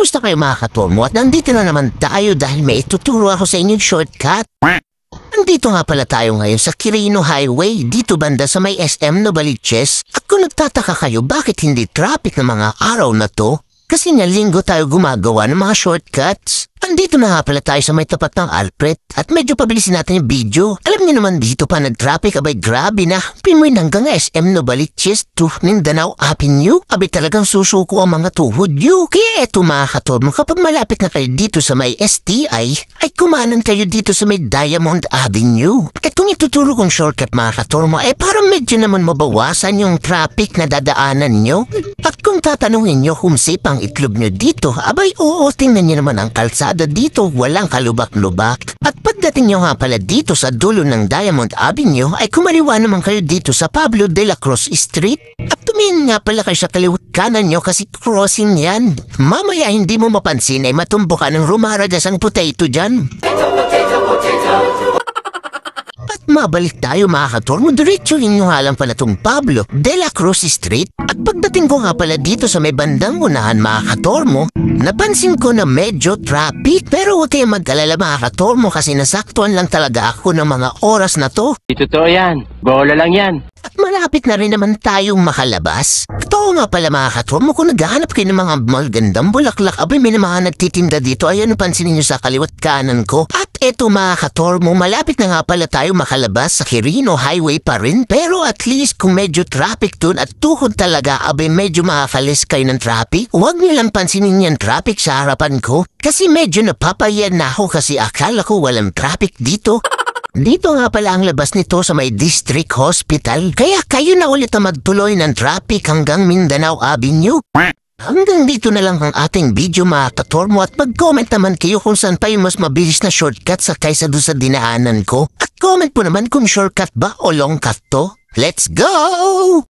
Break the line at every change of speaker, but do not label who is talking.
Kumusta kayo mga katormo? At nandito na naman tayo dahil may ituturo ako sa inyong shortcut. Nandito nga pala tayo ngayon sa Quirino Highway, dito banda sa may SM Novaliches. At kung nagtataka kayo bakit hindi traffic ng mga araw na to, kasi nga linggo tayo gumagawa ng mga shortcuts. Andito na nga pala tayo sa may tapat ng Alfred at medyo pabilisin natin yung video. Alam niyo naman dito pa nag-traffic, abay grabe na. Pinoy hanggang SM Novaliches to Mindanao Avenue. Abay talagang susuko ang mga tuhod nyo. Kaya eto mga katormo, kapag malapit na kayo dito sa may STI, ay kumanan kayo dito sa may Diamond Avenue. At kung ituturo kong shortcut mga katormo, ay parang medyo naman mabawasan yung traffic na dadaanan nyo. At kung tatanungin nyo kung safe ang itlog nyo dito, abay oo, tingnan nyo naman ang kalsada dito, walang kalubak-lubak. At pagdating nyo nga pala dito sa dulo ng Diamond Avenue, ay kumaliwa naman kayo dito sa Pablo de la Cruz Street. At tumingin nga pala kayo sa kaliwat kanan nyo kasi crossing yan. Mamaya hindi mo mapansin ay matumbo ka ng rumaradas ang potato dyan. At mabalik tayo mga katormo, diretsuhin nyo nga lang pala itong Pablo de la Cruz Street. At pagdating ko nga pala dito sa may bandang unahan mga katormo, napansin ko na medyo traffic. Pero huwag kayo mag-alala mga katormo kasi nasaktuan lang talaga ako ng mga oras na to.
Totoo yan, bola lang yan.
At malapit na rin naman tayong makalabas. Totoo nga pala mga katormo, kung naghahanap kayo ng mga magandang bulaklak, abay may mga nagtitinda dito. Ayan, pansinin nyo sa kaliwat kanan ko. At eto mga katormo, malapit na nga pala tayo makalabas sa Quirino Highway pa rin. Pero at least kung medyo traffic dun at tuhod talaga, abay medyo makakalis kayo ng traffic. Huwag nyo lang pansinin yan traffic sa harapan ko. Kasi medyo napapayan na ako kasi akala ko walang traffic dito. Dito nga pala ang labas nito sa may District Hospital. Kaya kayo na ulit na magtuloy ng traffic hanggang Mindanao Avenue. Hanggang dito na lang ang ating video mga katormo at mag-comment naman kayo kung saan pa yung mas mabilis na shortcut sa kaysa doon sa dinaanan ko. At comment po naman kung shortcut ba o long cut to. Let's go!